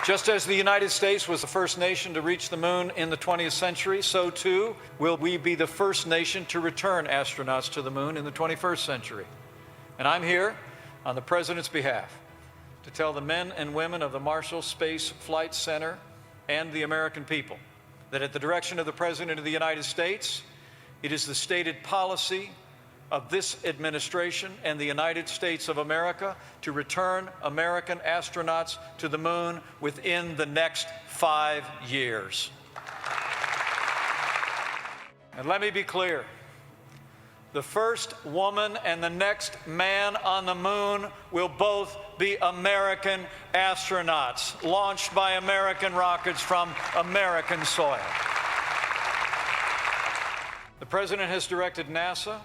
Just as the United States was the first nation to reach the moon in the 20th century, so too will we be the first nation to return astronauts to the moon in the 21st century. And I'm here on the President's behalf to tell the men and women of the Marshall Space Flight Center and the American people that at the direction of the President of the United States, it is the stated policy of this administration and the United States of America to return American astronauts to the moon within the next 5 years. And let me be clear. The first woman and the next man on the moon will both be American astronauts, launched by American rockets from American soil. The President has directed NASA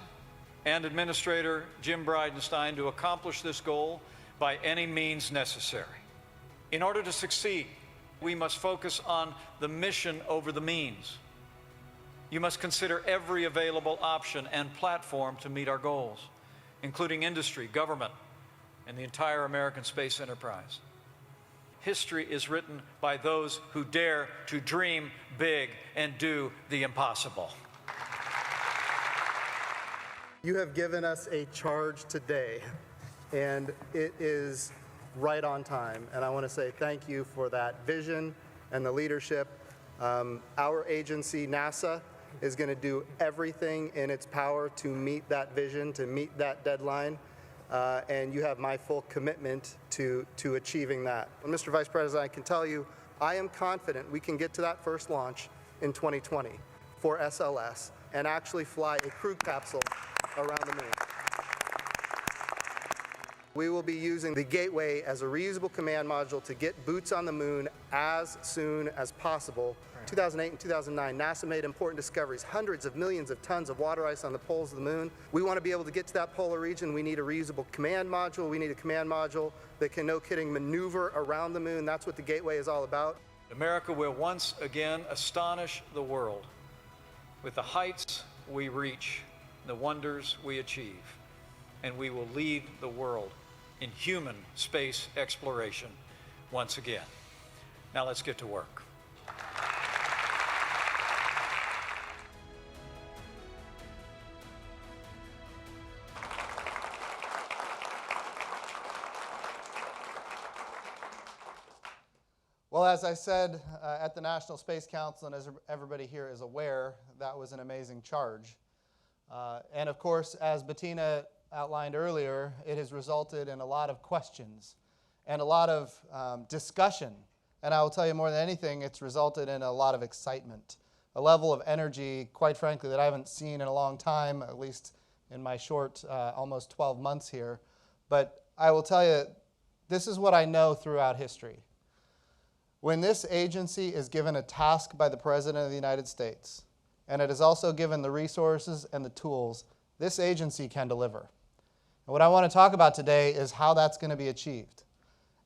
and Administrator Jim Bridenstine to accomplish this goal by any means necessary. In order to succeed, we must focus on the mission over the means. You must consider every available option and platform to meet our goals, including industry, government, and the entire American space enterprise. History is written by those who dare to dream big and do the impossible. You have given us a charge today, and it is right on time. And I want to say thank you for that vision and the leadership. Our agency, NASA, is going to do everything in its power to meet that vision, to meet that deadline, and you have my full commitment to achieving that. And Mr. Vice President, I can tell you, I am confident we can get to that first launch in 2020 for SLS and actually fly a crew capsule around the moon. We will be using the Gateway as a reusable command module to get boots on the moon as soon as possible. 2008 and 2009, NASA made important discoveries, hundreds of millions of tons of water ice on the poles of the moon. We want to be able to get to that polar region. We need a reusable command module. We need a command module that can, no kidding, maneuver around the moon. That's what the Gateway is all about. America will once again astonish the world with the heights we reach, the wonders we achieve, and we will lead the world in human space exploration once again. Now let's get to work. Well, as I said at the National Space Council, and as everybody here is aware, that was an amazing charge. And of course, as Bettina outlined earlier, it has resulted in a lot of questions and a lot of discussion. And I will tell you more than anything, it's resulted in a lot of excitement, a level of energy, quite frankly, that I haven't seen in a long time, at least in my short, almost 12 months here. But I will tell you, this is what I know throughout history. When this agency is given a task by the President of the United States, and it is also given the resources and the tools, this agency can deliver. And what I want to talk about today is how that's going to be achieved.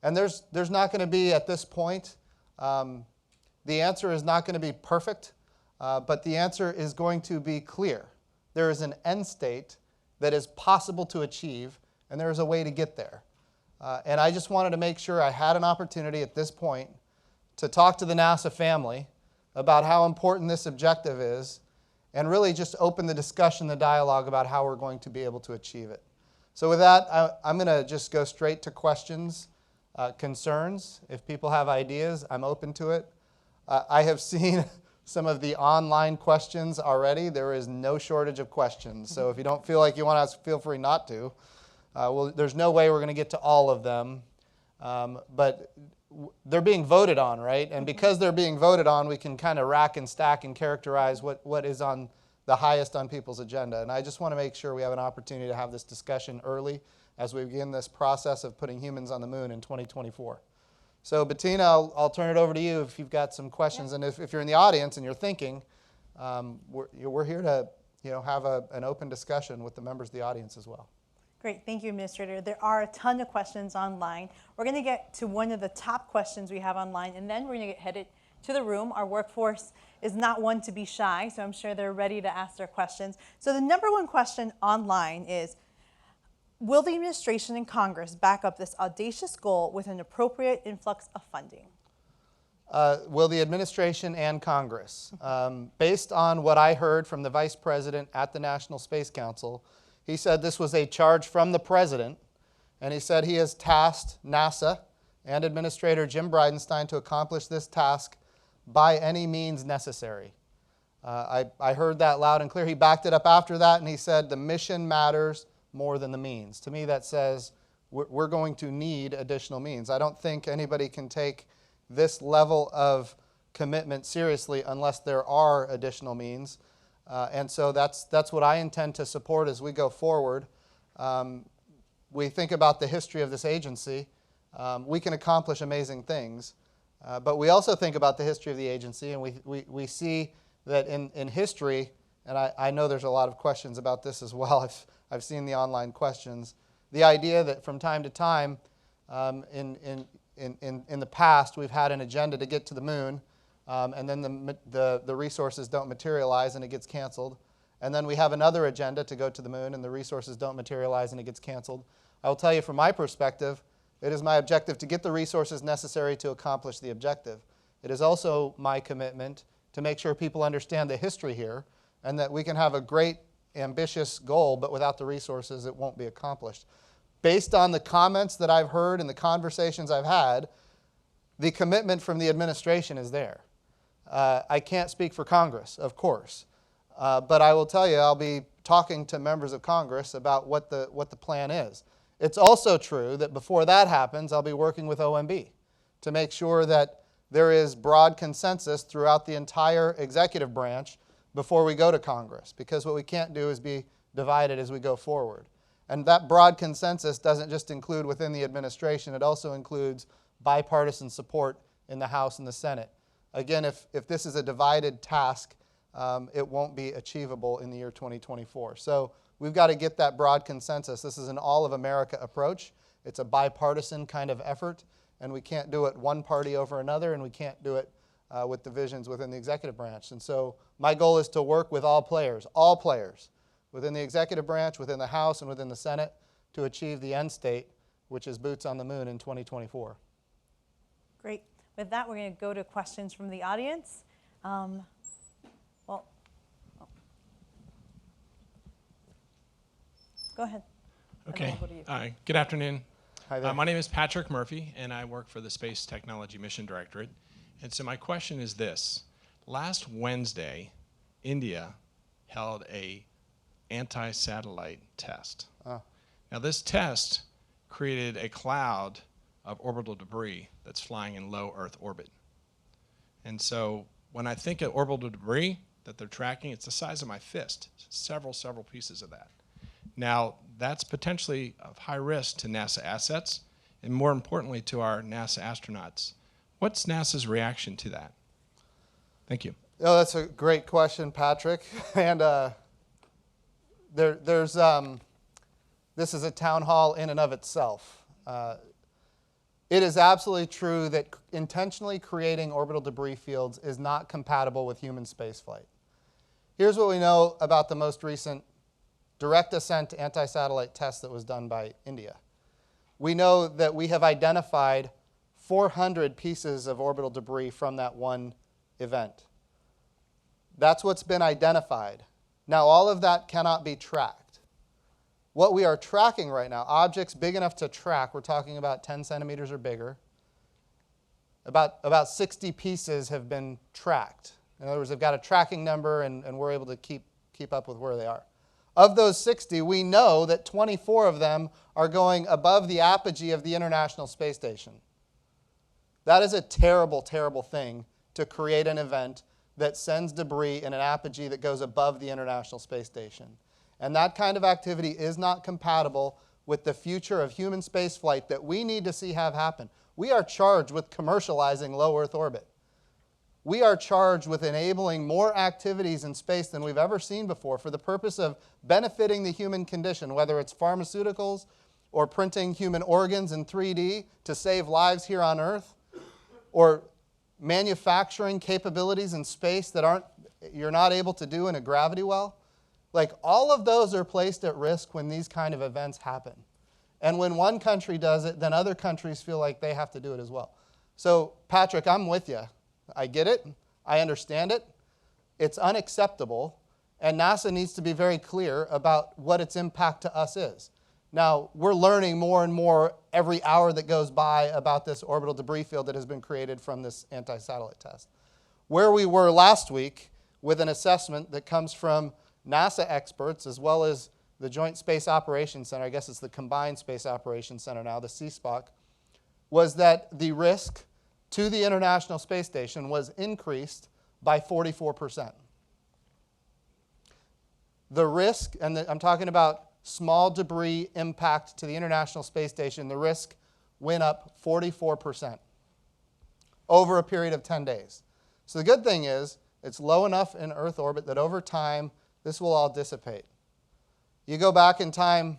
And there's not going to be, at this point, the answer is not going to be perfect, but the answer is going to be clear. There is an end state that is possible to achieve, and there is a way to get there. And I just wanted to make sure I had an opportunity at this point to talk to the NASA family about how important this objective is, and really just open the discussion, the dialogue about how we're going to be able to achieve it. So with that, I'm going to just go straight to questions, concerns. If people have ideas, I'm open to it. I have seen some of the online questions already. There is no shortage of questions. So if you don't feel like you want to ask, feel free not to. There's no way we're going to get to all of them. But they're being voted on, right? And because they're being voted on, we can kind of rack and stack and characterize what is on the highest on people's agenda. And I just want to make sure we have an opportunity to have this discussion early as we begin this process of putting humans on the moon in 2024. So Bettina, I'll turn it over to you if you've got some questions. Yeah. And if you're in the audience and you're thinking, we're here to have an open discussion with the members of the audience as well. Great, thank you, Administrator. There are a ton of questions online. We're going to get to one of the top questions we have online, and then we're going to get headed to the room. Our workforce is not one to be shy, so I'm sure they're ready to ask their questions. So the number one question online is, will the administration and Congress back up this audacious goal with an appropriate influx of funding? will the administration and Congress. Based on what I heard from the Vice President at the National Space Council, he said this was a charge from the President, and he said he has tasked NASA and Administrator Jim Bridenstine to accomplish this task by any means necessary. I heard that loud and clear. He backed it up after that, and he said the mission matters more than the means. To me, that says we're going to need additional means. I don't think anybody can take this level of commitment seriously unless there are additional means. And so that's what I intend to support as we go forward. We think about the history of this agency. We can accomplish amazing things. But we also think about the history of the agency, and we see that in history, and I know there's a lot of questions about this as well. I've seen the online questions. The idea that from time to time in the past we've had an agenda to get to the moon, and then the resources don't materialize and it gets canceled. And then we have another agenda to go to the moon and the resources don't materialize and it gets canceled. I will tell you from my perspective, it is my objective to get the resources necessary to accomplish the objective. It is also my commitment to make sure people understand the history here and that we can have a great, ambitious goal, but without the resources, it won't be accomplished. Based on the comments that I've heard and the conversations I've had, the commitment from the administration is there. I can't speak for Congress, of course, but I will tell you I'll be talking to members of Congress about what the plan is. It's also true that before that happens, I'll be working with OMB to make sure that there is broad consensus throughout the entire executive branch before we go to Congress, because what we can't do is be divided as we go forward. And that broad consensus doesn't just include within the administration, it also includes bipartisan support in the House and the Senate. Again, if this is a divided task, it won't be achievable in the year 2024. So we've got to get that broad consensus. This is an all-of-America approach. It's a bipartisan kind of effort, and we can't do it one party over another, and we can't do it with divisions within the executive branch. And so my goal is to work with all players within the executive branch, within the House, and within the Senate to achieve the end state, which is boots on the moon in 2024. Great. With that, we're going to go to questions from the audience. Go ahead. Okay. Good afternoon. Hi there. My name is Patrick Murphy, and I work for the Space Technology Mission Directorate. And so my question is this. Last Wednesday, India held a anti-satellite test. Now this test created a cloud of orbital debris that's flying in low Earth orbit. And so when I think of orbital debris that they're tracking, it's the size of my fist, several pieces of that. Now, that's potentially of high risk to NASA assets, and more importantly to our NASA astronauts. What's NASA's reaction to that? Thank you. Oh, that's a great question, Patrick. And this is a town hall in and of itself. It is absolutely true that intentionally creating orbital debris fields is not compatible with human spaceflight. Here's what we know about the most recent direct ascent anti-satellite test that was done by India. We know that we have identified 400 pieces of orbital debris from that one event. That's what's been identified. Now, all of that cannot be tracked. What we are tracking right now, objects big enough to track, we're talking about 10 centimeters or bigger. About 60 pieces have been tracked. In other words, they've got a tracking number, and we're able to keep up with where they are. Of those 60, we know that 24 of them are going above the apogee of the International Space Station. That is a terrible, terrible thing to create an event that sends debris in an apogee that goes above the International Space Station. And that kind of activity is not compatible with the future of human spaceflight that we need to see have happen. We are charged with commercializing low Earth orbit. We are charged with enabling more activities in space than we've ever seen before for the purpose of benefiting the human condition, whether it's pharmaceuticals or printing human organs in 3D to save lives here on Earth, or manufacturing capabilities in space that you're not able to do in a gravity well. Like, all of those are placed at risk when these kind of events happen. And when one country does it, then other countries feel like they have to do it as well. So, Patrick, I'm with you. I get it. I understand it. It's unacceptable. And NASA needs to be very clear about what its impact to us is. Now, we're learning more and more every hour that goes by about this orbital debris field that has been created from this anti-satellite test. Where we were last week with an assessment that comes from NASA experts as well as the Joint Space Operations Center, I guess it's the Combined Space Operations Center now, the CSPOC, was that the risk to the International Space Station was increased by 44%. The risk, and I'm talking about small debris impact to the International Space Station, the risk went up 44% over a period of 10 days. So the good thing is it's low enough in Earth orbit that over time this will all dissipate. You go back in time,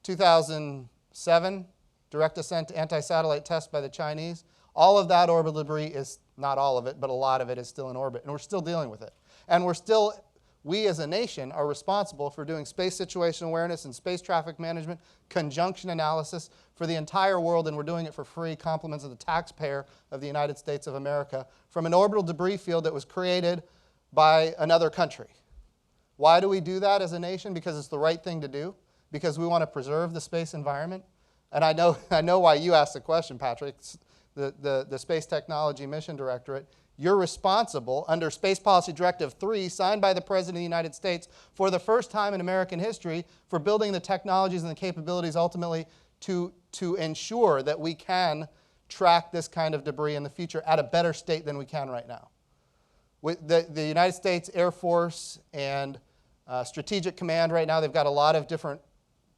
2007, direct ascent anti-satellite test by the Chinese. All of that orbital debris is, not all of it, but a lot of it is still in orbit, and we're still dealing with it. And we as a nation are responsible for doing space situation awareness and space traffic management, conjunction analysis for the entire world, and we're doing it for free, compliments of the taxpayer of the United States of America, from an orbital debris field that was created by another country. Why do we do that as a nation? Because it's the right thing to do, because we want to preserve the space environment. And I know why you asked the question, Patrick. The Space Technology Mission Directorate. You're responsible under Space Policy Directive 3, signed by the President of the United States, for the first time in American history, for building the technologies and the capabilities ultimately to ensure that we can track this kind of debris in the future at a better state than we can right now. With the United States Air Force and Strategic Command right now, they've got a lot of different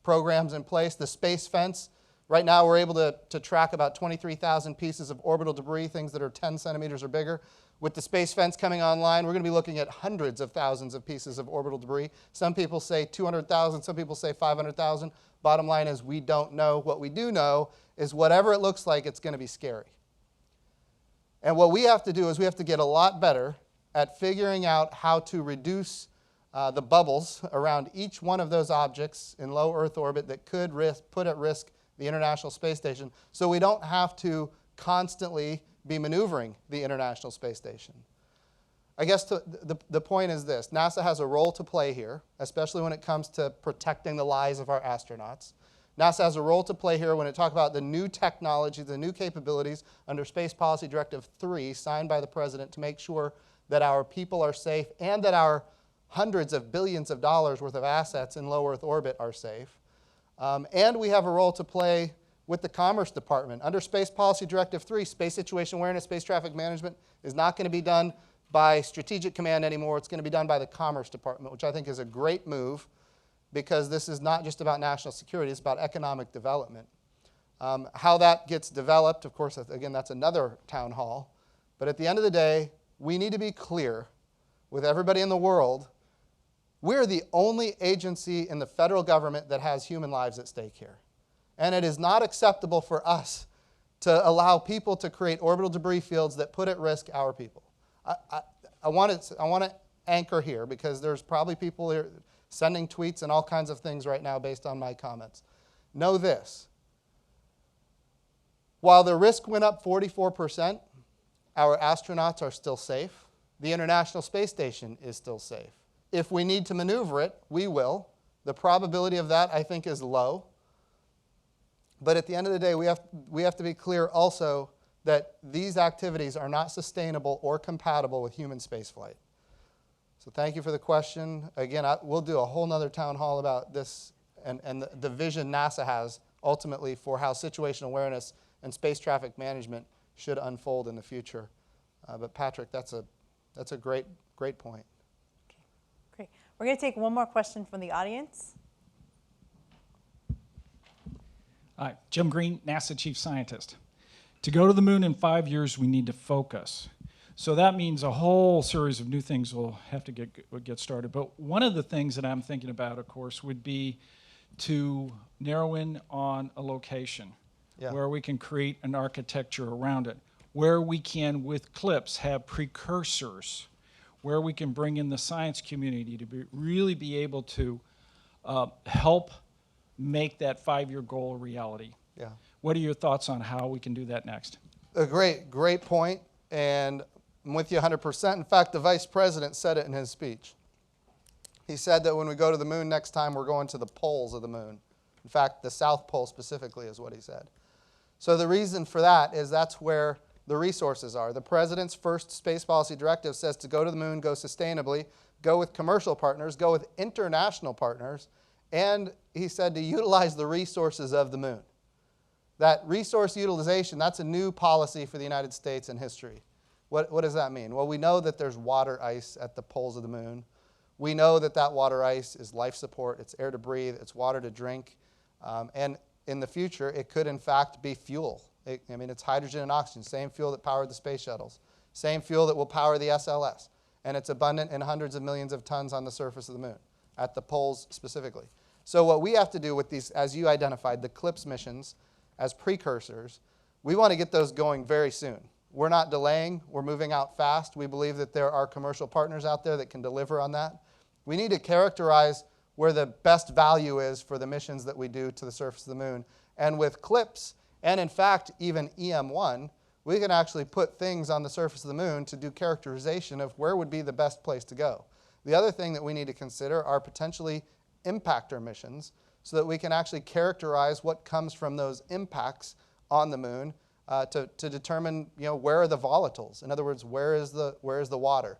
programs in place. The Space Fence, right now we're able to track about 23,000 pieces of orbital debris, things that are 10 centimeters or bigger. With the Space Fence coming online, we're going to be looking at hundreds of thousands of pieces of orbital debris. Some people say 200,000, some people say 500,000. Bottom line is we don't know. What we do know is whatever it looks like, it's going to be scary. And what we have to do is we have to get a lot better at figuring out how to reduce the bubbles around each one of those objects in low Earth orbit that could put at risk the International Space Station, so we don't have to constantly be maneuvering the International Space Station. I guess the point is this: NASA has a role to play here, especially when it comes to protecting the lives of our astronauts. NASA has a role to play here when it talks about the new technology, the new capabilities under Space Policy Directive 3, signed by the President, to make sure that our people are safe and that our hundreds of billions of dollars worth of assets in low Earth orbit are safe. And we have a role to play with the Commerce Department. Under Space Policy Directive 3, space situation awareness, space traffic management is not going to be done by Strategic Command anymore. It's going to be done by the Commerce Department, which I think is a great move, because this is not just about national security, it's about economic development. How that gets developed, of course, again, that's another town hall. But at the end of the day, we need to be clear with everybody in the world. We're the only agency in the federal government that has human lives at stake here. And it is not acceptable for us to allow people to create orbital debris fields that put at risk our people. I want to anchor here, because there's probably people here sending tweets and all kinds of things right now based on my comments. Know this: while the risk went up 44%, our astronauts are still safe. The International Space Station is still safe. If we need to maneuver it, we will. The probability of that, I think, is low. But at the end of the day, we have to be clear also that these activities are not sustainable or compatible with human spaceflight. So thank you for the question. Again, we'll do a whole nother town hall about this and the vision NASA has ultimately for how situational awareness and space traffic management should unfold in the future. But Patrick, that's a great point. Great. We're going to take one more question from the audience. Hi, Jim Green, NASA Chief Scientist. To go to the moon in 5 years, we need to focus. So that means a whole series of new things will have to get started. But one of the things that I'm thinking about, of course, would be to narrow in on a location where we can create an architecture around it, where we can, with CLIPS, have precursors, where we can bring in the science community to really be able to help make that 5-year goal a reality. Yeah. What are your thoughts on how we can do that next? A great point. and I'm with you 100%. In fact, the Vice President said it in his speech. He said that when we go to the moon next time, we're going to the poles of the moon. In fact, the South Pole specifically is what he said. So the reason for that is that's where the resources are. The President's first space policy directive says to go to the moon, go sustainably, go with commercial partners, go with international partners, and he said to utilize the resources of the moon. That resource utilization, that's a new policy for the United States in history. What does that mean? Well, we know that there's water ice at the poles of the moon. We know that that water ice is life support, it's air to breathe, it's water to drink, and in the future, it could in fact be fuel. It's hydrogen and oxygen, same fuel that powered the space shuttles, same fuel that will power the SLS, and it's abundant in hundreds of millions of tons on the surface of the moon, at the poles specifically. So what we have to do with these, as you identified, the CLIPS missions as precursors, we want to get those going very soon. We're not delaying, we're moving out fast. We believe that there are commercial partners out there that can deliver on that. We need to characterize where the best value is for the missions that we do to the surface of the moon. And with CLIPS, and in fact, even EM1, we can actually put things on the surface of the moon to do characterization of where would be the best place to go. The other thing that we need to consider are potentially impactor missions so that we can actually characterize what comes from those impacts on the moon to determine, where are the volatiles? In other words, where is the water?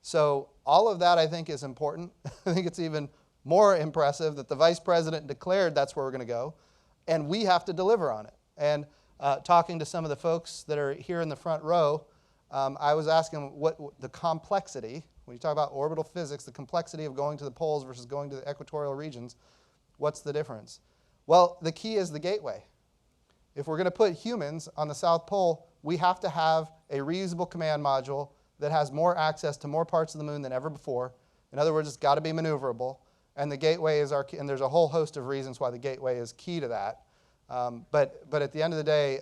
So all of that, I think, is important. I think it's even more impressive that the Vice President declared that's where we're going to go, and we have to deliver on it. And talking to some of the folks that are here in the front row, I was asking what the complexity, when you talk about orbital physics, the complexity of going to the poles versus going to the equatorial regions, what's the difference? Well, the key is the gateway. If we're going to put humans on the South Pole, we have to have a reusable command module that has more access to more parts of the moon than ever before. In other words, it's got to be maneuverable. And the gateway is our key, and there's a whole host of reasons why the gateway is key to that. But at the end of the day,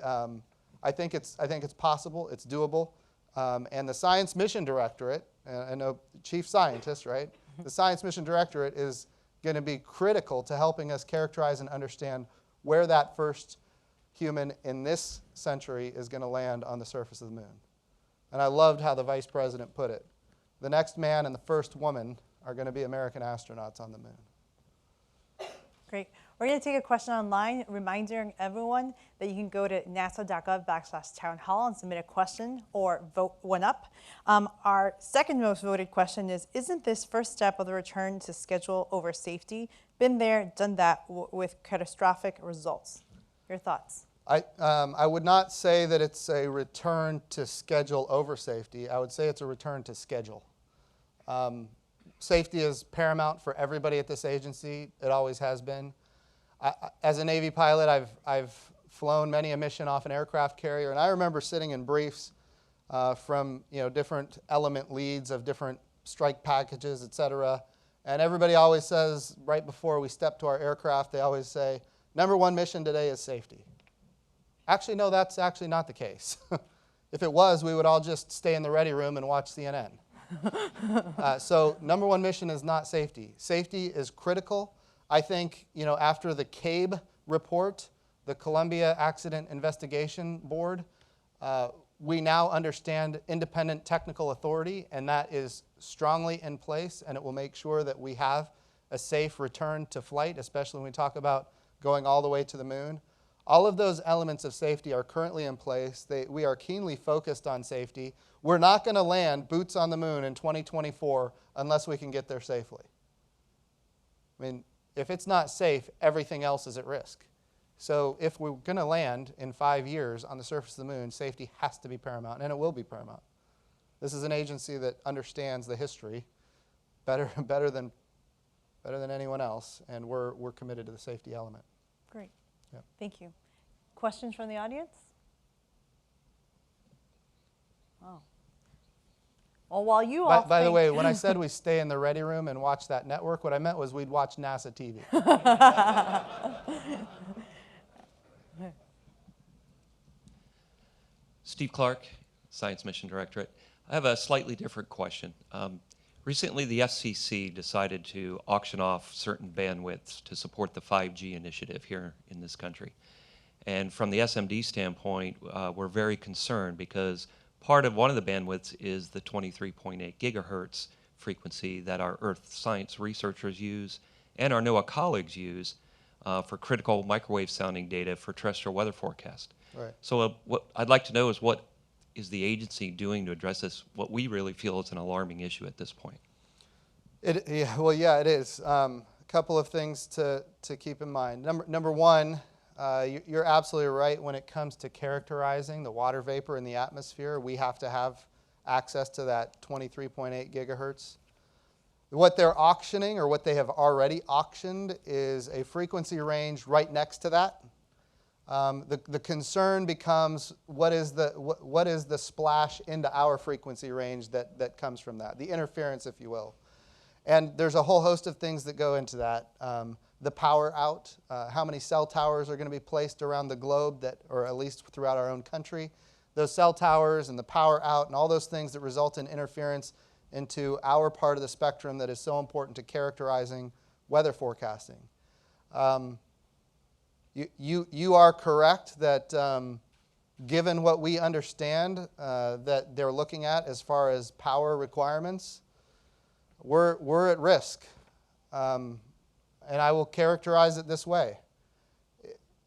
I think it's possible, it's doable. And the Science Mission Directorate, I know Chief Scientist, right? The Science Mission Directorate is going to be critical to helping us characterize and understand where that first human in this century is going to land on the surface of the moon. And I loved how the Vice President put it. The next man and the first woman are going to be American astronauts on the moon. Great. We're going to take a question online, reminding everyone that you can go to nasa.gov/townhall and submit a question or vote one up. Our second most voted question is, isn't this first step of the return to schedule over safety? Been there, done that with catastrophic results. Your thoughts? I would not say that it's a return to schedule over safety. I would say it's a return to schedule. Safety is paramount for everybody at this agency. It always has been. As a Navy pilot, I've flown many a mission off an aircraft carrier, and I remember sitting in briefs from different element leads of different strike packages, et cetera. And everybody always says, right before we step to our aircraft, they always say, #1 mission today is safety. Actually, no, that's actually not the case. If it was, we would all just stay in the ready room and watch CNN. So #1 mission is not safety. Safety is critical. I think, after the CABE report, the Columbia Accident Investigation Board, we now understand independent technical authority, and that is strongly in place, and it will make sure that we have a safe return to flight, especially when we talk about going all the way to the moon. All of those elements of safety are currently in place. We are keenly focused on safety. We're not going to land boots on the moon in 2024 unless we can get there safely. If it's not safe, everything else is at risk. So if we're going to land in 5 years on the surface of the moon, safety has to be paramount, and it will be paramount. This is an agency that understands the history better than anyone else, and we're committed to the safety element. Great. Yep. Thank you. Questions from the audience? Oh. Well, while you all By the way, when I said we stay in the ready room and watch that network, what I meant was we'd watch NASA TV. Steve Clark, Science Mission Directorate. I have a slightly different question. Recently, the FCC decided to auction off certain bandwidths to support the 5G initiative here in this country. And from the SMD standpoint, we're very concerned because one of the bandwidths is the 23.8 gigahertz frequency that our Earth science researchers use and our NOAA colleagues use for critical microwave sounding data for terrestrial weather forecast. Right. So what I'd like to know is what is the agency doing to address this, what we really feel is an alarming issue at this point? It is. A couple of things to keep in mind. Number one, you're absolutely right when it comes to characterizing the water vapor in the atmosphere. We have to have access to that 23.8 gigahertz. What they're auctioning, or what they have already auctioned, is a frequency range right next to that. The concern becomes what is the splash into our frequency range that comes from that, the interference, if you will. And there's a whole host of things that go into that. The power out, how many cell towers are going to be placed around the globe, or at least throughout our own country. Those cell towers and the power out and all those things that result in interference into our part of the spectrum that is so important to characterizing weather forecasting. You are correct that given what we understand that they're looking at as far as power requirements, we're at risk. And I will characterize it this way.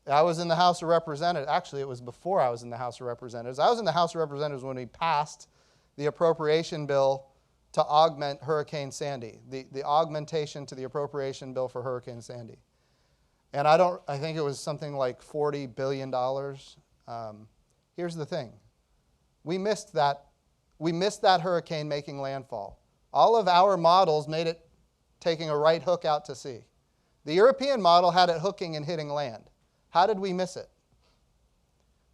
I was in the House of Representatives. Actually, it was before I was in the House of Representatives. I was in the House of Representatives when we passed the appropriation bill to augment Hurricane Sandy, the augmentation to the appropriation bill for Hurricane Sandy. And I think it was something like $40 billion. Here's the thing. We missed that hurricane making landfall. All of our models made it taking a right hook out to sea. The European model had it hooking and hitting land. How did we miss it?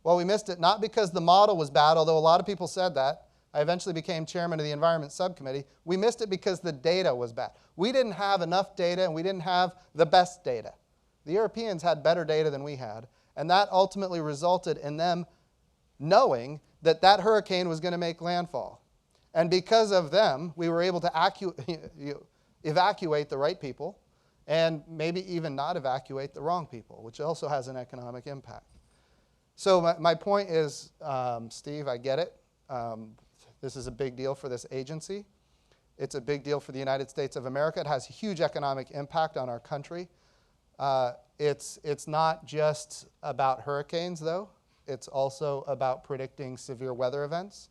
Well, we missed it not because the model was bad, although a lot of people said that. I eventually became chairman of the Environment Subcommittee. We missed it because the data was bad. We didn't have enough data, and we didn't have the best data. The Europeans had better data than we had, and that ultimately resulted in them knowing that that hurricane was going to make landfall. And because of them, we were able to evacuate the right people and maybe even not evacuate the wrong people, which also has an economic impact. So my point is, Steve, I get it. This is a big deal for this agency. It's a big deal for the United States of America. It has a huge economic impact on our country. It's not just about hurricanes, though. It's also about predicting severe weather events.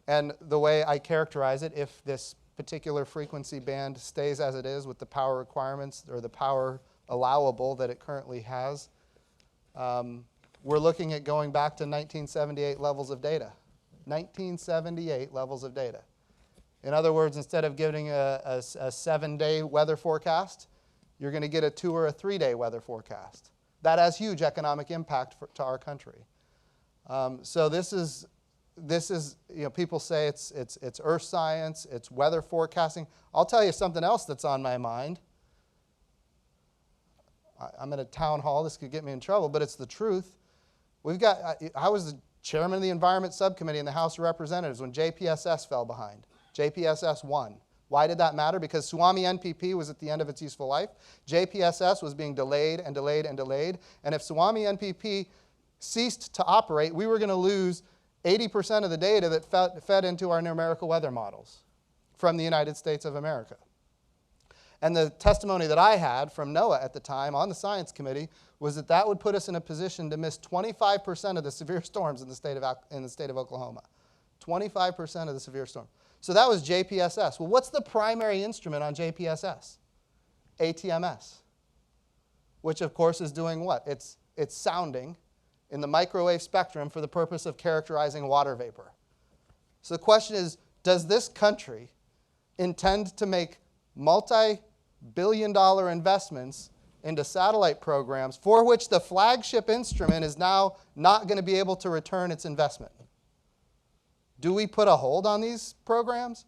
And the way I characterize it, if this particular frequency band stays as it is with the power requirements or the power allowable that it currently has, we're looking at going back to 1978 levels of data. 1978 levels of data. In other words, instead of getting a 7-day weather forecast, you're going to get a 2 or a 3-day weather forecast. That has huge economic impact to our country. So this is people say it's earth science, it's weather forecasting. I'll tell you something else that's on my mind. I'm at a town hall. This could get me in trouble, but it's the truth. I was the chairman of the Environment Subcommittee in the House of Representatives when JPSS fell behind. JPSS won. Why did that matter? Because Suwami NPP was at the end of its useful life. JPSS was being delayed and delayed and delayed. And if Suwami NPP ceased to operate, we were going to lose 80% of the data that fed into our numerical weather models from the United States of America. And the testimony that I had from NOAA at the time on the Science Committee was that would put us in a position to miss 25% of the severe storms in the state of Oklahoma. 25% of the severe storms. So that was JPSS. Well, what's the primary instrument on JPSS? ATMS, which of course is doing what? It's sounding in the microwave spectrum for the purpose of characterizing water vapor. So the question is, does this country intend to make multi-billion-dollar investments into satellite programs for which the flagship instrument is now not going to be able to return its investment? Do we put a hold on these programs?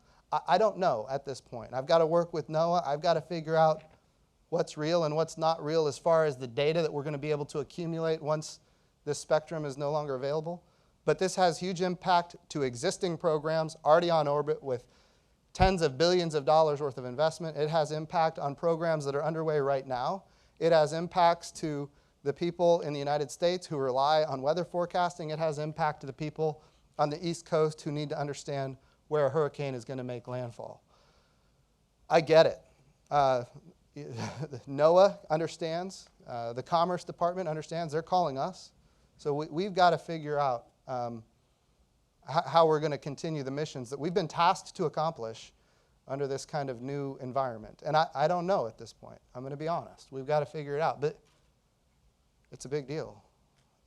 I don't know at this point. I've got to work with NOAA. I've got to figure out what's real and what's not real as far as the data that we're going to be able to accumulate once this spectrum is no longer available. But this has huge impact to existing programs already on orbit with tens of billions of dollars worth of investment. It has impact on programs that are underway right now. It has impacts to the people in the United States who rely on weather forecasting. It has impact to the people on the East Coast who need to understand where a hurricane is going to make landfall. I get it. NOAA understands. The Commerce Department understands. They're calling us. So we've got to figure out how we're going to continue the missions that we've been tasked to accomplish under this kind of new environment. And I don't know at this point. I'm going to be honest. We've got to figure it out. But it's a big deal,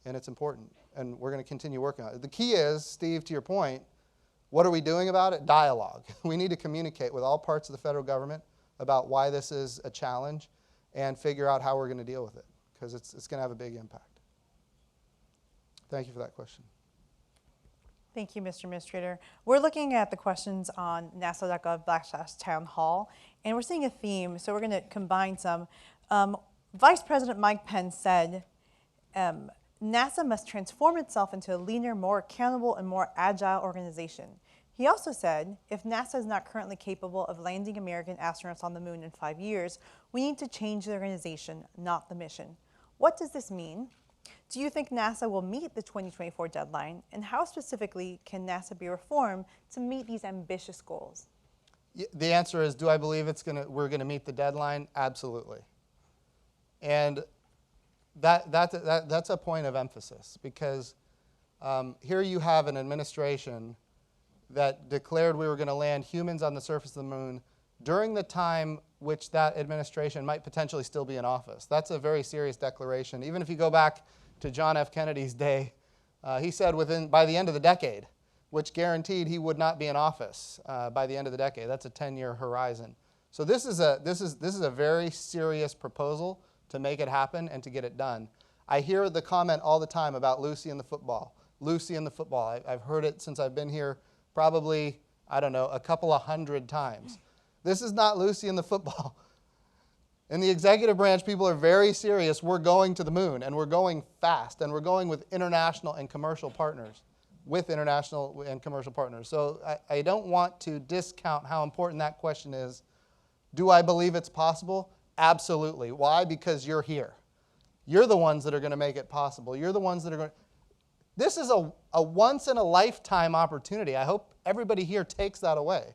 and it's important, and we're going to continue working on it. The key is, Steve, to your point, what are we doing about it? Dialogue. We need to communicate with all parts of the federal government about why this is a challenge and figure out how we're going to deal with it, because it's going to have a big impact. Thank you for that question. Thank you, Mr. Administrator. We're looking at the questions on nasa.gov/town hall, and we're seeing a theme, so we're going to combine some. Vice President Mike Pence said, NASA must transform itself into a leaner, more accountable, and more agile organization. He also said, if NASA is not currently capable of landing American astronauts on the moon in 5 years, we need to change the organization, not the mission. What does this mean? Do you think NASA will meet the 2024 deadline? And how specifically can NASA be reformed to meet these ambitious goals? The answer is, do I believe we're going to meet the deadline? Absolutely. And that's a point of emphasis, because here you have an administration that declared we were going to land humans on the surface of the moon during the time which that administration might potentially still be in office. That's a very serious declaration. Even if you go back to John F. Kennedy's day, he said by the end of the decade, which guaranteed he would not be in office by the end of the decade. That's a 10-year horizon. So this is a very serious proposal to make it happen and to get it done. I hear the comment all the time about Lucy and the football. Lucy and the football. I've heard it since I've been here probably, I don't know, a couple of 100 times. This is not Lucy and the football. In the executive branch, people are very serious. We're going to the moon, and we're going fast, and we're going with international and commercial partners. So I don't want to discount how important that question is. Do I believe it's possible? Absolutely. Why? Because you're here. You're the ones that are going to make it possible. You're the ones that are going to... This is a once-in-a-lifetime opportunity. I hope everybody here takes that away.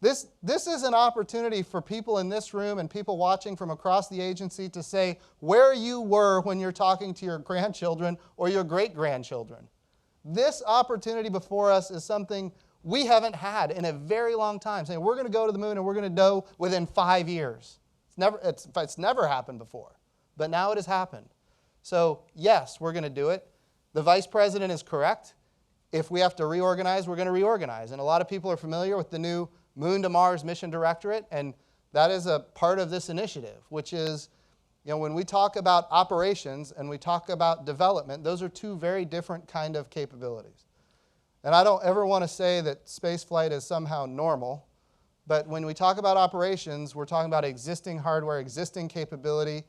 This is an opportunity for people in this room and people watching from across the agency to say where you were when you're talking to your grandchildren or your great-grandchildren. This opportunity before us is something we haven't had in a very long time, saying we're going to go to the moon and we're going to go within 5 years. It's never happened before, but now it has happened. So yes, we're going to do it. The Vice President is correct. If we have to reorganize, we're going to reorganize. And a lot of people are familiar with the new Moon to Mars Mission Directorate, and that is a part of this initiative, which is, when we talk about operations and we talk about development, those are two very different kind of capabilities. And I don't ever want to say that spaceflight is somehow normal, but when we talk about operations, we're talking about existing hardware, existing capability,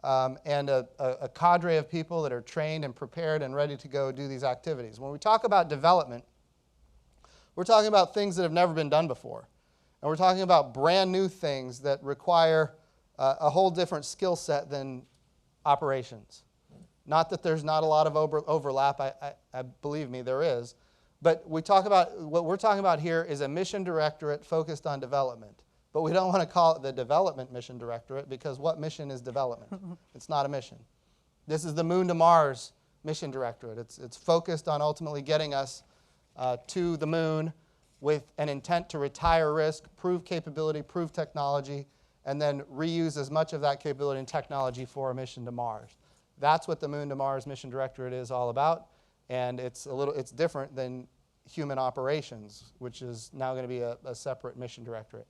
and a cadre of people that are trained and prepared and ready to go do these activities. When we talk about development, we're talking about things that have never been done before. And we're talking about brand new things that require a whole different skill set than operations. Not that there's not a lot of overlap, I believe me, there is. But what we're talking about here is a mission directorate focused on development. But we don't want to call it the Development Mission Directorate, because what mission is development? It's not a mission. This is the Moon to Mars Mission Directorate. It's focused on ultimately getting us to the moon with an intent to retire risk, prove capability, prove technology, and then reuse as much of that capability and technology for a mission to Mars. That's what the Moon to Mars Mission Directorate is all about, and it's different than human operations, which is now going to be a separate mission directorate.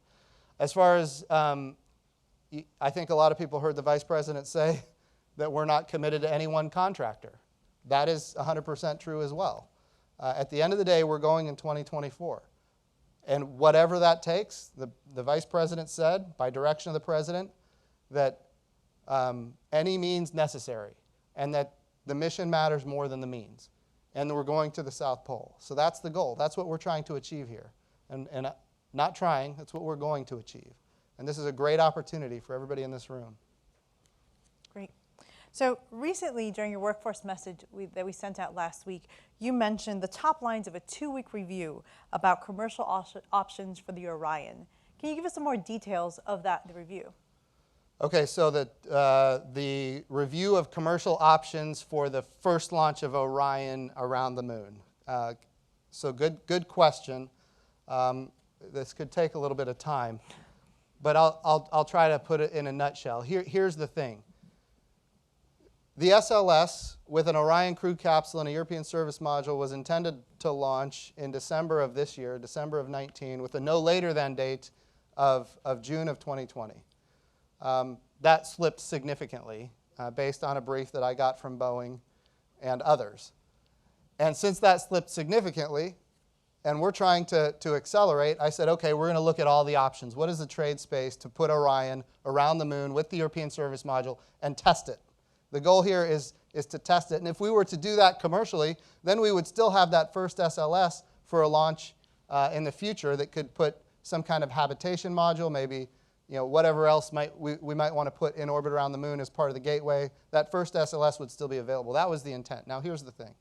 As far as, I think a lot of people heard the Vice President say that we're not committed to any one contractor. That is 100% true as well. At the end of the day, we're going in 2024. And whatever that takes, the Vice President said, by direction of the President, that any means necessary, and that the mission matters more than the means. And we're going to the South Pole. So that's the goal. That's what we're trying to achieve here. And not trying, that's what we're going to achieve. And this is a great opportunity for everybody in this room. Great. So recently, during your workforce message that we sent out last week, you mentioned the top lines of a 2-week review about commercial options for the Orion. Can you give us some more details of the review? Okay, so the review of commercial options for the first launch of Orion around the moon. So good question. This could take a little bit of time, but I'll try to put it in a nutshell. Here's the thing. The SLS with an Orion crew capsule and a European service module was intended to launch in December of this year, December of 19, with a no later than date of June of 2020. That slipped significantly based on a brief that I got from Boeing and others. And since that slipped significantly, and we're trying to accelerate, I said, okay, we're going to look at all the options. What is the trade space to put Orion around the moon with the European service module and test it? The goal here is to test it. And if we were to do that commercially, then we would still have that first SLS for a launch in the future that could put some kind of habitation module, maybe whatever else we might want to put in orbit around the moon as part of the gateway. That first SLS would still be available. That was the intent. Now here's the thing.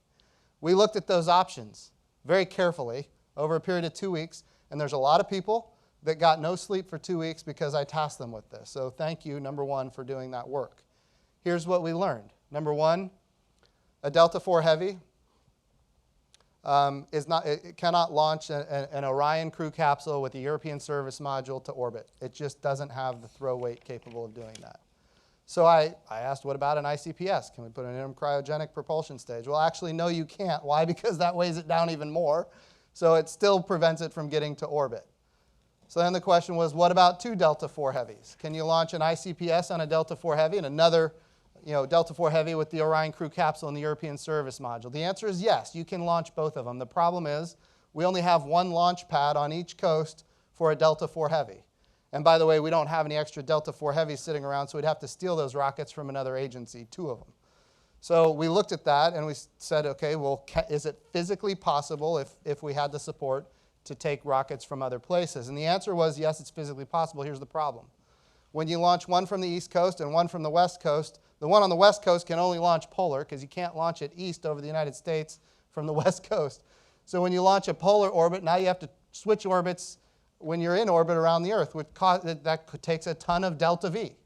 We looked at those options very carefully over a period of 2 weeks, and there's a lot of people that got no sleep for 2 weeks because I tasked them with this. So thank you, number one, for doing that work. Here's what we learned. Number one, a Delta IV Heavy it cannot launch an Orion crew capsule with a European service module to orbit. It just doesn't have the throw weight capable of doing that. So I asked, what about an ICPS? Can we put an interim cryogenic propulsion stage? Well, actually, no, you can't. Why? Because that weighs it down even more. So it still prevents it from getting to orbit. So then the question was, what about 2 Delta IV Heavies? Can you launch an ICPS on a Delta IV Heavy and another Delta IV Heavy with the Orion crew capsule and the European service module? The answer is yes, you can launch both of them. The problem is we only have one launch pad on each coast for a Delta IV Heavy. And by the way, we don't have any extra Delta IV Heavies sitting around, so we'd have to steal those rockets from another agency, 2 of them. So we looked at that and we said, okay, well, is it physically possible if we had the support to take rockets from other places? And the answer was yes, it's physically possible. Here's the problem. When you launch one from the East Coast and one from the West Coast, the one on the West Coast can only launch polar because you can't launch it east over the United States from the West Coast. So when you launch a polar orbit, now you have to switch orbits when you're in orbit around the Earth, which takes a ton of delta V.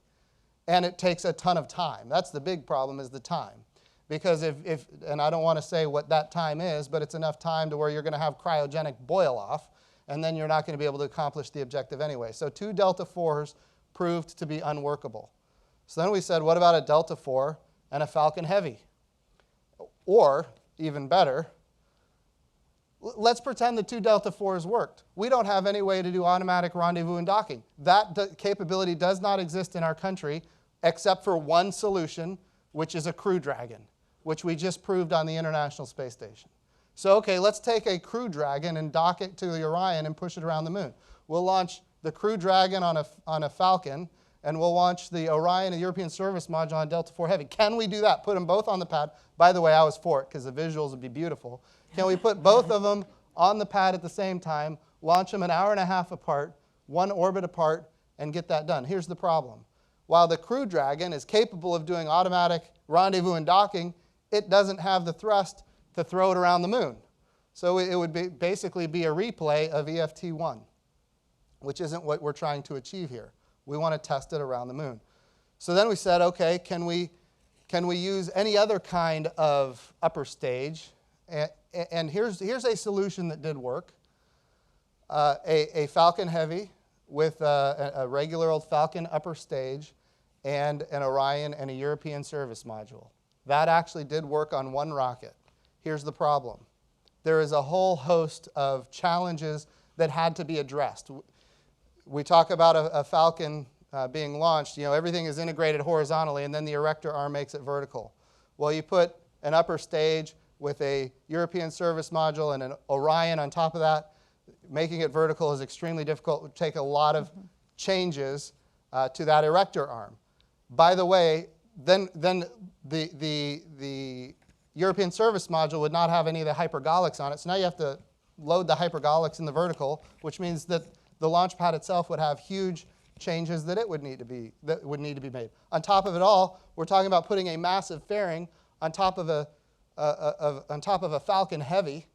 And it takes a ton of time. That's the big problem, is the time. Because and I don't want to say what that time is, but it's enough time to where you're going to have cryogenic boil off, and then you're not going to be able to accomplish the objective anyway. So 2 Delta IVs proved to be unworkable. So then we said, what about a Delta IV and a Falcon Heavy? Or, even better, let's pretend the 2 Delta IVs worked. We don't have any way to do automatic rendezvous and docking. That capability does not exist in our country except for one solution, which is a Crew Dragon, which we just proved on the International Space Station. So, okay, let's take a Crew Dragon and dock it to the Orion and push it around the moon. We'll launch the Crew Dragon on a Falcon, and we'll launch the Orion and European service module on Delta IV Heavy. Can we do that? Put them both on the pad. By the way, I was for it because the visuals would be beautiful. Can we put both of them on the pad at the same time, launch them an hour and a half apart, one orbit apart, and get that done? Here's the problem. While the Crew Dragon is capable of doing automatic rendezvous and docking, it doesn't have the thrust to throw it around the moon. So it would basically be a replay of EFT-1, which isn't what we're trying to achieve here. We want to test it around the moon. So then we said, okay, can we use any other kind of upper stage? And here's a solution that did work. A Falcon Heavy with a regular old Falcon upper stage and an Orion and a European service module. That actually did work on one rocket. Here's the problem. There is a whole host of challenges that had to be addressed. We talk about a Falcon being launched. Everything is integrated horizontally, and then the erector arm makes it vertical. Well, you put an upper stage with a European service module and an Orion on top of that. Making it vertical is extremely difficult. It would take a lot of changes to that erector arm. By the way, then the European service module would not have any of the hypergolics on it. So now you have to load the hypergolics in the vertical, which means that the launch pad itself would have huge changes that would need to be made. On top of it all, we're talking about putting a massive fairing on top of a Falcon Heavy,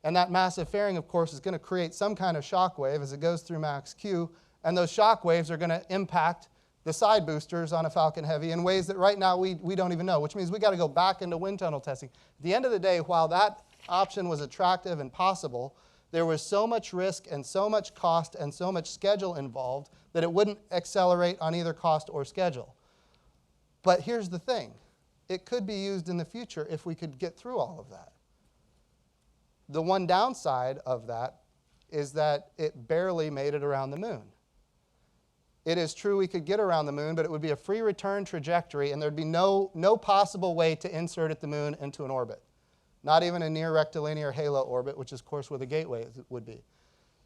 and that massive fairing, of course, is going to create some kind of shock wave as it goes through max Q, and those shock waves are going to impact the side boosters on a Falcon Heavy in ways that right now we don't even know, which means we got to go back into wind tunnel testing. At the end of the day, while that option was attractive and possible, there was so much risk and so much cost and so much schedule involved that it wouldn't accelerate on either cost or schedule. But here's the thing. It could be used in the future if we could get through all of that. The one downside of that is that it barely made it around the moon. It is true we could get around the moon, but it would be a free return trajectory, and there'd be no possible way to insert at the moon into an orbit. Not even a near rectilinear halo orbit, which is, of course, where the gateway would be.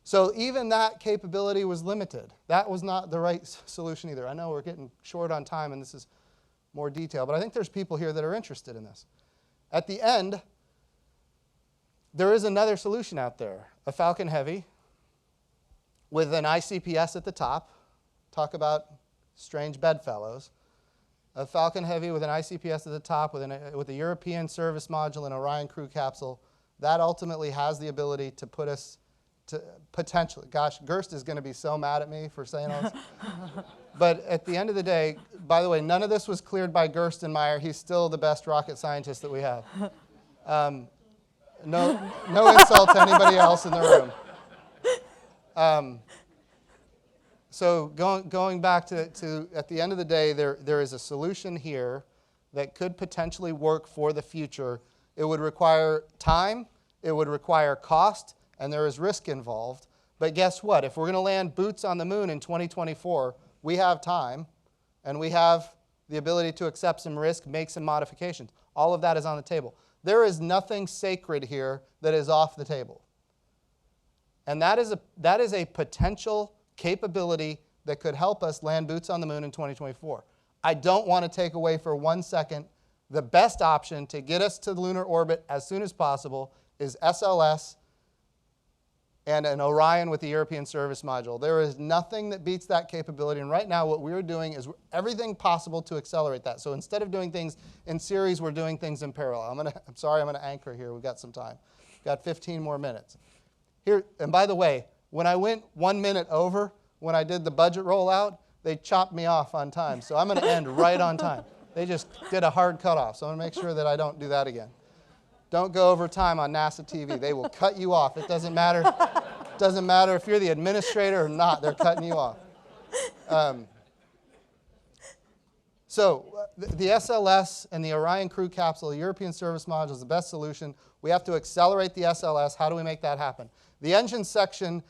So even that capability was limited. That was not the right solution either. I know we're getting short on time, and this is more detail, but I think there's people here that are interested in this. At the end, there is another solution out there, a Falcon Heavy with an ICPS at the top. Talk about strange bedfellows. A Falcon Heavy with an ICPS at the top, with a European service module and Orion crew capsule. That ultimately has the ability to put us to potentially, gosh, Gerst is going to be so mad at me for saying all this. But at the end of the day, by the way, none of this was cleared by Gerstenmaier. He's still the best rocket scientist that we have. No insult to anybody else in the room. So going back to at the end of the day, there is a solution here that could potentially work for the future. It would require time, it would require cost, and there is risk involved. But guess what? If we're going to land boots on the moon in 2024, we have time, and we have the ability to accept some risk, make some modifications. All of that is on the table. There is nothing sacred here that is off the table. And that is a potential capability that could help us land boots on the moon in 2024. I don't want to take away for 1 second the best option to get us to the lunar orbit as soon as possible is SLS and an Orion with the European service module. There is nothing that beats that capability, and right now what we're doing is everything possible to accelerate that. So instead of doing things in series, we're doing things in parallel. I'm going to anchor here. We've got some time. We've got 15 more minutes. Here, and by the way, when I went 1 minute over, when I did the budget rollout, they chopped me off on time. So I'm going to end right on time. They just did a hard cutoff. So I'm going to make sure that I don't do that again. Don't go over time on NASA TV. They will cut you off. It doesn't matter. It doesn't matter if you're the administrator or not. They're cutting you off. So the SLS and the Orion crew capsule, the European service module, is the best solution. We have to accelerate the SLS. How do we make that happen? The engine section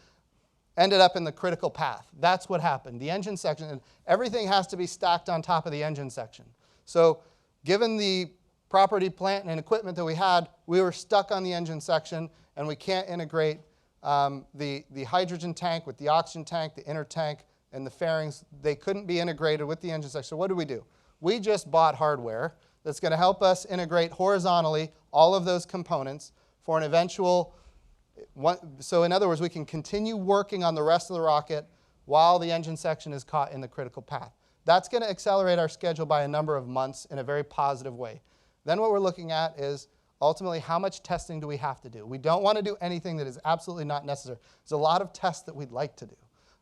ended up in the critical path. That's what happened. The engine section, and everything has to be stacked on top of the engine section. So given the property, plant, and equipment that we had, we were stuck on the engine section, and we can't integrate the hydrogen tank with the oxygen tank, the inner tank, and the fairings. They couldn't be integrated with the engine section. So what do? We just bought hardware that's going to help us integrate horizontally all of those components for an eventual so in other words, we can continue working on the rest of the rocket while the engine section is caught in the critical path. That's going to accelerate our schedule by a number of months in a very positive way. Then what we're looking at is ultimately how much testing do we have to do. We don't want to do anything that is absolutely not necessary. There's a lot of tests that we'd like to do,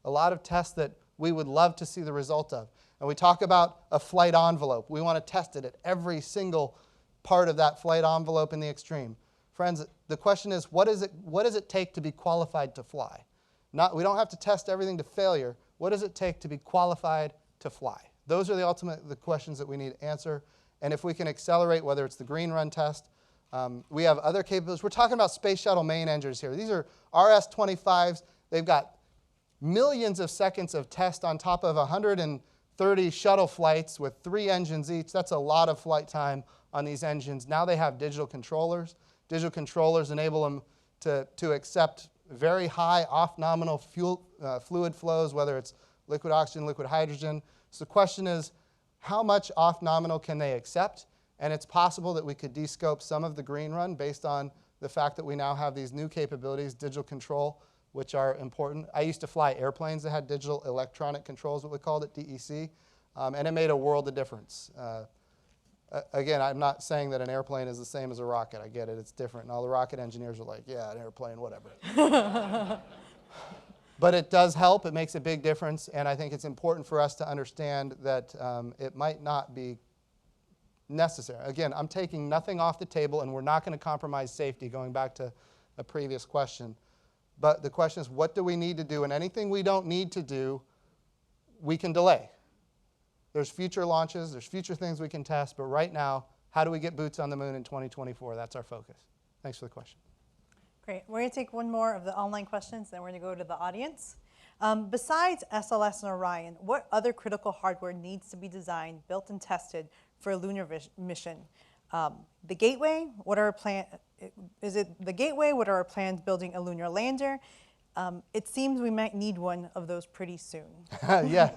a lot of tests that we would love to see the result of. And we talk about a flight envelope. We want to test it at every single part of that flight envelope in the extreme. Friends, the question is, what does it take to be qualified to fly? We don't have to test everything to failure. What does it take to be qualified to fly? Those are the questions that we need to answer. And if we can accelerate, whether it's the green run test, we have other capabilities. We're talking about space shuttle main engines here. These are RS-25s. They've got millions of seconds of test on top of 130 shuttle flights with 3 engines each. That's a lot of flight time on these engines. Now they have digital controllers. Digital controllers enable them to accept very high off-nominal fluid flows, whether it's liquid oxygen, liquid hydrogen. So the question is, how much off-nominal can they accept? And it's possible that we could descope some of the green run based on the fact that we now have these new capabilities, digital control. which are important. I used to fly airplanes that had digital electronic controls, what we called it, DEC, and it made a world of difference. Again, I'm not saying that an airplane is the same as a rocket. I get it, it's different. And all the rocket engineers are like, yeah, an airplane, whatever. But it does help, it makes a big difference, and I think it's important for us to understand that it might not be necessary. Again, I'm taking nothing off the table, and we're not going to compromise safety, going back to a previous question. But the question is, what do we need to do? And anything we don't need to do, we can delay. There's future launches, there's future things we can test, but right now, how do we get boots on the moon in 2024? That's our focus. Thanks for the question. Great. We're going to take one more of the online questions, then we're going to go to the audience. Besides SLS and Orion, what other critical hardware needs to be designed, built, and tested for a lunar mission? The Gateway, what are is it the Gateway? What are our plans building a lunar lander? It seems we might need one of those pretty soon. Yeah,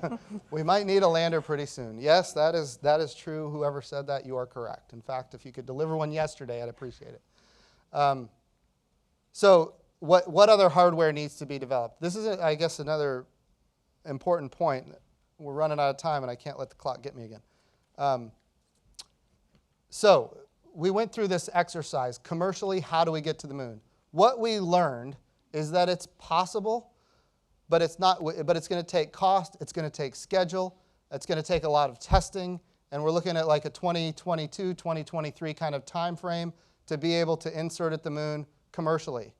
we might need a lander pretty soon. Yes, that is true. Whoever said that, you are correct. In fact, if you could deliver one yesterday, I'd appreciate it. So what other hardware needs to be developed? This is, I guess, another important point. We're running out of time, and I can't let the clock get me again. So we went through this exercise. Commercially, how do we get to the moon? What we learned is that it's possible, but it's going to take cost, it's going to take schedule, it's going to take a lot of testing, and we're looking at like a 2022, 2023 kind of time frame to be able to insert at the moon commercially.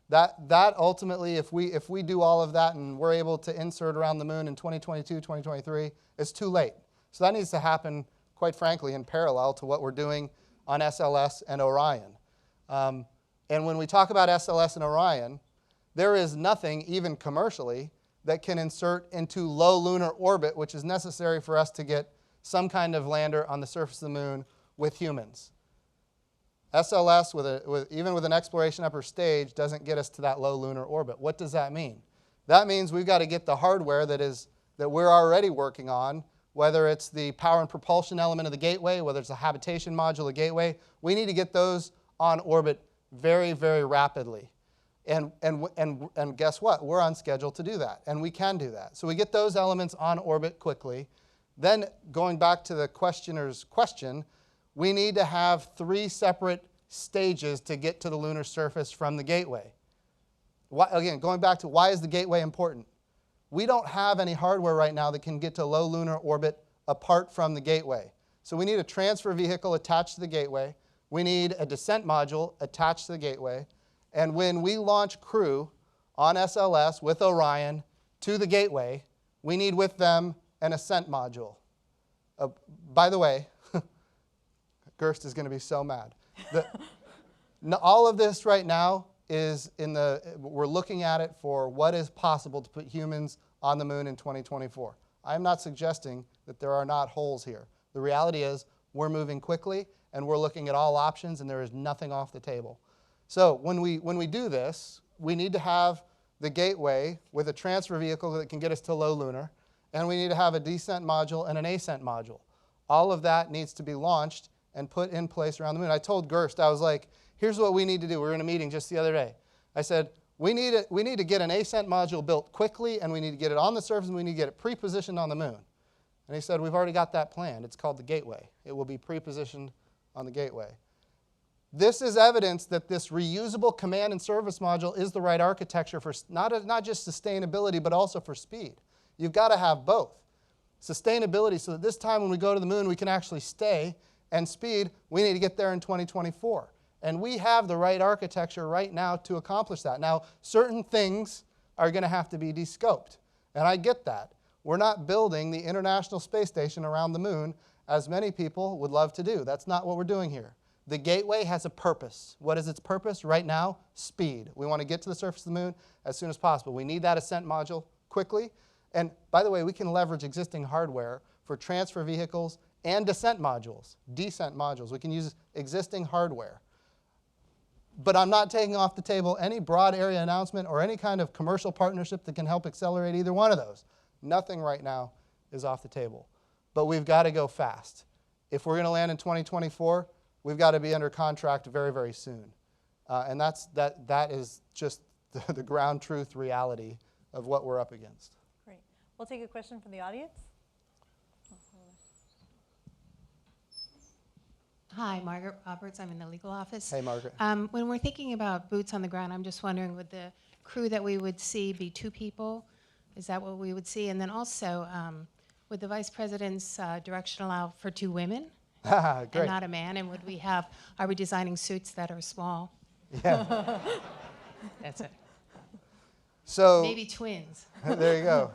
That ultimately, if we do all of that and we're able to insert around the moon in 2022, 2023, it's too late. So that needs to happen, quite frankly, in parallel to what we're doing on SLS and Orion. And when we talk about SLS and Orion, there is nothing, even commercially, that can insert into low lunar orbit, which is necessary for us to get some kind of lander on the surface of the moon with humans. SLS, even with an exploration upper stage, doesn't get us to that low lunar orbit. What does that mean? That means we've got to get the hardware that we're already working on, whether it's the power and propulsion element of the Gateway, whether it's a habitation module of the Gateway. We need to get those on orbit very, very rapidly. And guess what? We're on schedule to do that, and we can do that. So we get those elements on orbit quickly. Then, going back to the questioner's question, we need to have 3 separate stages to get to the lunar surface from the Gateway. Again, going back to why is the Gateway important? We don't have any hardware right now that can get to low lunar orbit apart from the Gateway. So we need a transfer vehicle attached to the Gateway. We need a descent module attached to the Gateway. And when we launch crew on SLS with Orion to the Gateway, we need with them an ascent module. By the way, Gerst is going to be so mad. All of this right now is we're looking at it for what is possible to put humans on the moon in 2024. I'm not suggesting that there are not holes here. The reality is we're moving quickly and we're looking at all options and there is nothing off the table. So when we do this, we need to have the Gateway with a transfer vehicle that can get us to low lunar, and we need to have a descent module and an ascent module. All of that needs to be launched and put in place around the moon. I told Gerst, I was like, here's what we need to do. We were in a meeting just the other day. I said, we need to get an ascent module built quickly, and we need to get it on the surface, and we need to get it pre-positioned on the moon. And he said, we've already got that planned. It's called the Gateway. It will be pre-positioned on the Gateway. This is evidence that this reusable command and service module is the right architecture for not just sustainability, but also for speed. You've got to have both. Sustainability, so that this time when we go to the moon, we can actually stay, and speed, we need to get there in 2024. And we have the right architecture right now to accomplish that. Now, certain things are going to have to be descoped, and I get that. We're not building the International Space Station around the moon, as many people would love to do. That's not what we're doing here. The Gateway has a purpose. What is its purpose right now? Speed. We want to get to the surface of the moon as soon as possible. We need that ascent module quickly. And by the way, we can leverage existing hardware for transfer vehicles and descent modules, descent modules. We can use existing hardware. But I'm not taking off the table any broad area announcement or any kind of commercial partnership that can help accelerate either one of those. Nothing right now is off the table. But we've got to go fast. If we're going to land in 2024, we've got to be under contract very, very soon. And that is just the ground truth reality of what we're up against. Great. We'll take a question from the audience. Hi, Margaret Roberts. I'm in the legal office. Hey, Margaret. When we're thinking about boots on the ground, I'm just wondering, would the crew that we would see be 2 people? Is that what we would see? And then also, would the Vice President's direction allow for 2 women and Great. not a man? And are we designing suits that are small? Yeah. That's it. So Maybe twins. there you go.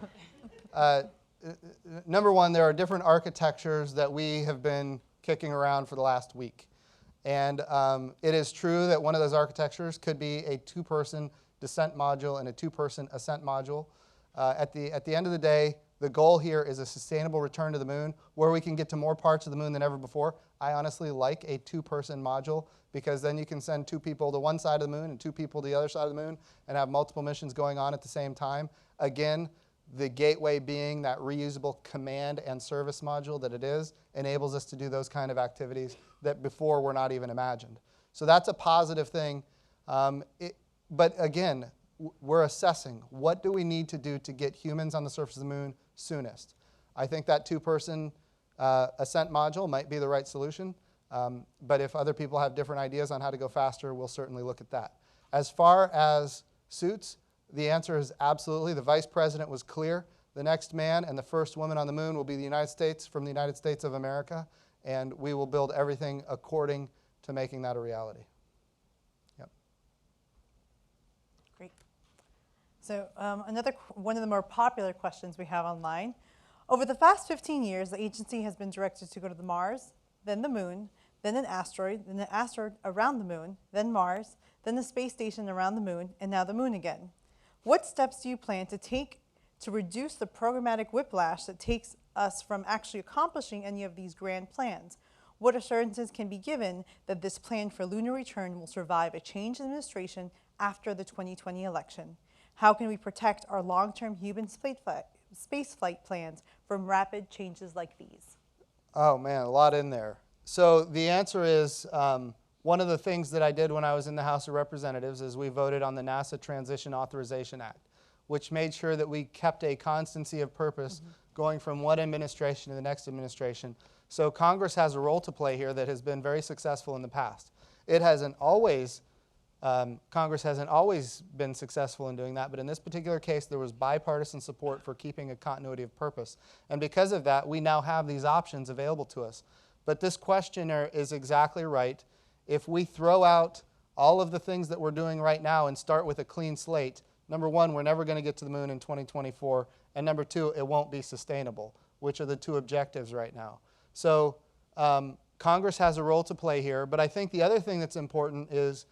Number one, there are different architectures that we have been kicking around for the last week. And it is true that one of those architectures could be a 2-person descent module and a 2-person ascent module. At the end of the day, the goal here is a sustainable return to the moon where we can get to more parts of the moon than ever before. I honestly like a 2-person module because then you can send 2 people to one side of the moon and 2 people to the other side of the moon and have multiple missions going on at the same time. Again, the gateway being that reusable command and service module that it is enables us to do those kind of activities that before were not even imagined. So that's a positive thing. But again, we're assessing what do we need to do to get humans on the surface of the moon soonest. I think that 2-person ascent module might be the right solution. But if other people have different ideas on how to go faster, we'll certainly look at that. As far as suits, the answer is absolutely. The Vice President was clear. The next man and the first woman on the moon will be the United States from the United States of America, and we will build everything according to making that a reality. Yep. Great. So one of the more popular questions we have online. Over the past 15 years, the agency has been directed to go to the Mars, then the moon, then an asteroid around the moon, then Mars, then the space station around the moon, and now the moon again. What steps do you plan to take to reduce the programmatic whiplash that takes us from actually accomplishing any of these grand plans? What assurances can be given that this plan for lunar return will survive a change in administration after the 2020 election? How can we protect our long-term human spaceflight plans from rapid changes like these? Oh, man, a lot in there. So the answer is one of the things that I did when I was in the House of Representatives is we voted on the NASA Transition Authorization Act, which made sure that we kept a constancy of purpose going from one administration to the next administration. So Congress has a role to play here that has been very successful in the past. Congress hasn't always been successful in doing that, but in this particular case, there was bipartisan support for keeping a continuity of purpose. And because of that, we now have these options available to us. But this questioner is exactly right. If we throw out all of the things that we're doing right now and start with a clean slate, number one, we're never going to get to the moon in 2024, and number two, it won't be sustainable, which are the 2 objectives right now. So Congress has a role to play here, but I think the other thing that's important is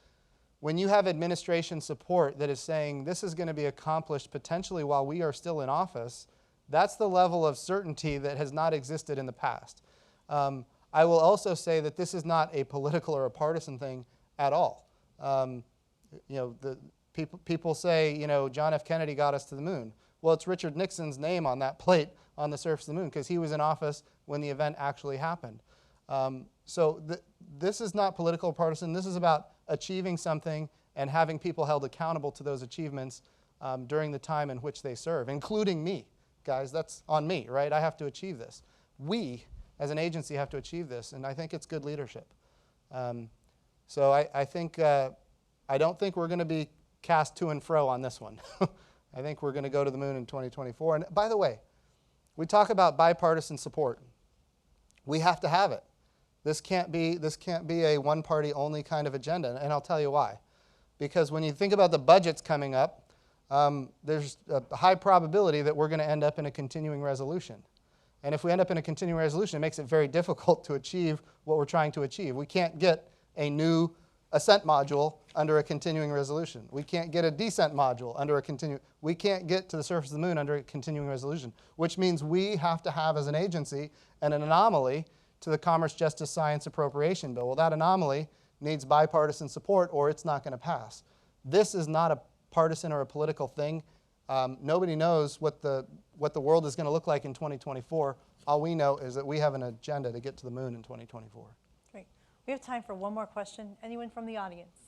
when you have administration support that is saying this is going to be accomplished potentially while we are still in office, that's the level of certainty that has not existed in the past. I will also say that this is not a political or a partisan thing at all. People say, John F. Kennedy got us to the moon. Well, it's Richard Nixon's name on that plate on the surface of the moon because he was in office when the event actually happened. This is not political or partisan. This is about achieving something and having people held accountable to those achievements during the time in which they serve, including me. Guys, that's on me, right? I have to achieve this. We, as an agency, have to achieve this, and I think it's good leadership. So I don't think we're going to be cast to and fro on this one. I think we're going to go to the moon in 2024. And by the way, we talk about bipartisan support. We have to have it. This can't be a one-party only kind of agenda, and I'll tell you why. Because when you think about the budgets coming up, there's a high probability that we're going to end up in a continuing resolution. And if we end up in a continuing resolution, it makes it very difficult to achieve what we're trying to achieve. We can't get a new ascent module under a continuing resolution. We can't get a descent module under a continuing. We can't get to the surface of the moon under a continuing resolution, which means we have to have as an agency an anomaly to the Commerce, Justice, Science Appropriation Bill. Well, that anomaly needs bipartisan support or it's not going to pass. This is not a partisan or a political thing. Nobody knows what the world is going to look like in 2024. All we know is that we have an agenda to get to the moon in 2024. Great. We have time for one more question. Anyone from the audience?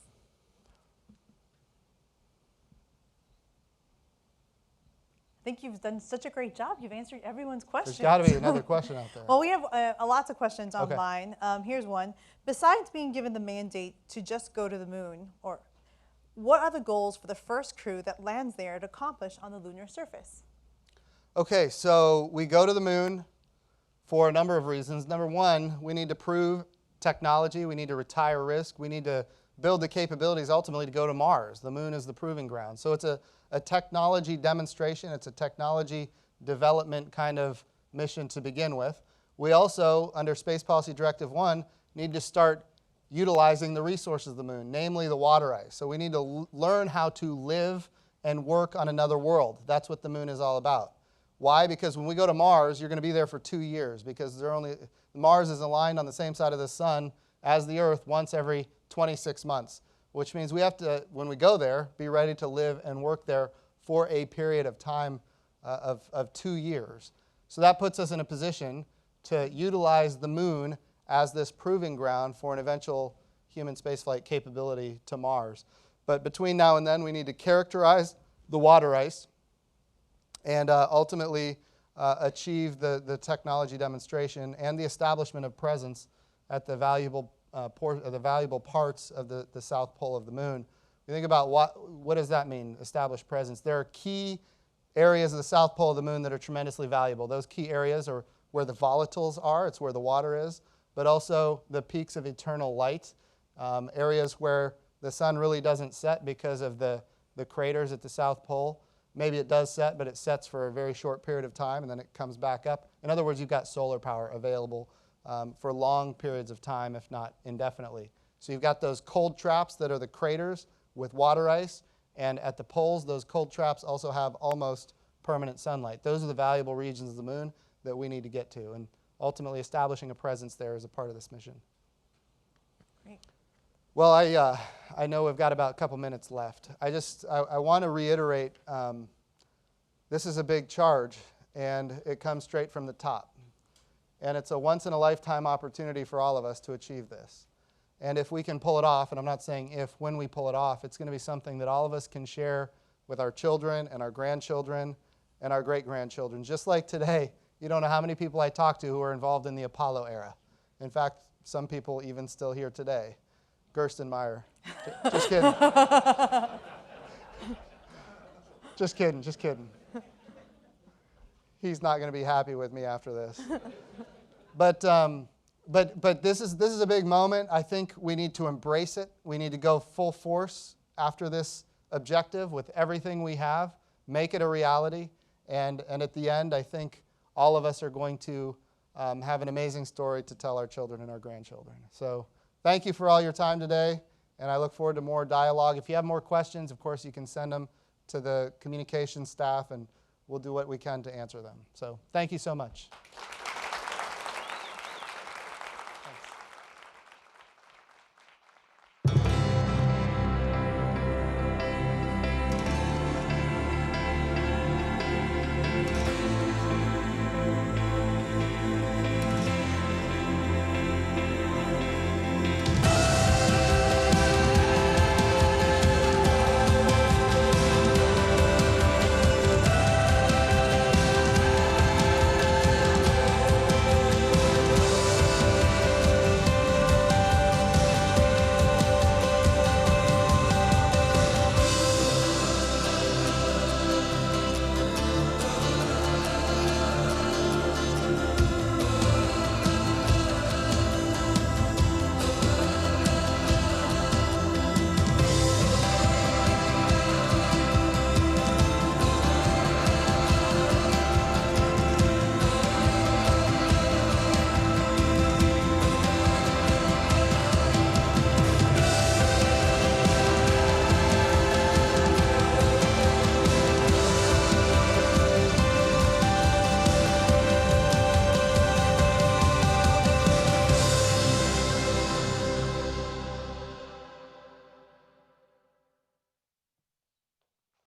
I think you've done such a great job. You've answered everyone's questions. There's got to be another question out there. Well, we have lots of questions Okay. online. Here's one. Besides being given the mandate to just go to the moon, or what are the goals for the first crew that lands there to accomplish on the lunar surface? Okay, so we go to the moon for a number of reasons. Number one, we need to prove technology. We need to retire risk. We need to build the capabilities ultimately to go to Mars. The moon is the proving ground. So it's a technology demonstration. It's a technology development kind of mission to begin with. We also, under Space Policy Directive 1, need to start utilizing the resources of the moon, namely the water ice. So we need to learn how to live and work on another world. That's what the moon is all about. Why? Because when we go to Mars, you're going to be there for 2 years, because Mars is aligned on the same side of the sun as the Earth once every 26 months, which means we have to, when we go there, be ready to live and work there for a period of time of 2 years. So that puts us in a position to utilize the moon as this proving ground for an eventual human spaceflight capability to Mars. But between now and then, we need to characterize the water ice and ultimately achieve the technology demonstration and the establishment of presence at the valuable parts of the south pole of the moon. You think about what does that mean, establish presence? There are key areas of the south pole of the moon that are tremendously valuable. Those key areas are where the volatiles are, it's where the water is, but also the peaks of eternal light, areas where the sun really doesn't set because of the craters at the south pole. Maybe it does set, but it sets for a very short period of time, and then it comes back up. In other words, you've got solar power available for long periods of time, if not indefinitely. So you've got those cold traps that are the craters with water ice, and at the poles, those cold traps also have almost permanent sunlight. Those are the valuable regions of the moon that we need to get to, and ultimately establishing a presence there is a part of this mission. Great. Well, I know we've got about a couple minutes left. I want to reiterate, this is a big charge, and it comes straight from the top. And it's a once-in-a-lifetime opportunity for all of us to achieve this. And if we can pull it off, and I'm not saying if, when we pull it off, it's going to be something that all of us can share with our children and our grandchildren and our great-grandchildren. Just like today, you don't know how many people I talk to who are involved in the Apollo era. In fact, some people even still here today. Gerstenmaier. Just kidding. Just kidding. He's not going to be happy with me after this. But this is a big moment. I think we need to embrace it. We need to go full force after this objective with everything we have, make it a reality, and at the end, I think all of us are going to have an amazing story to tell our children and our grandchildren. So thank you for all your time today, and I look forward to more dialogue. If you have more questions, of course, you can send them to the communications staff, and we'll do what we can to answer them. So thank you so much.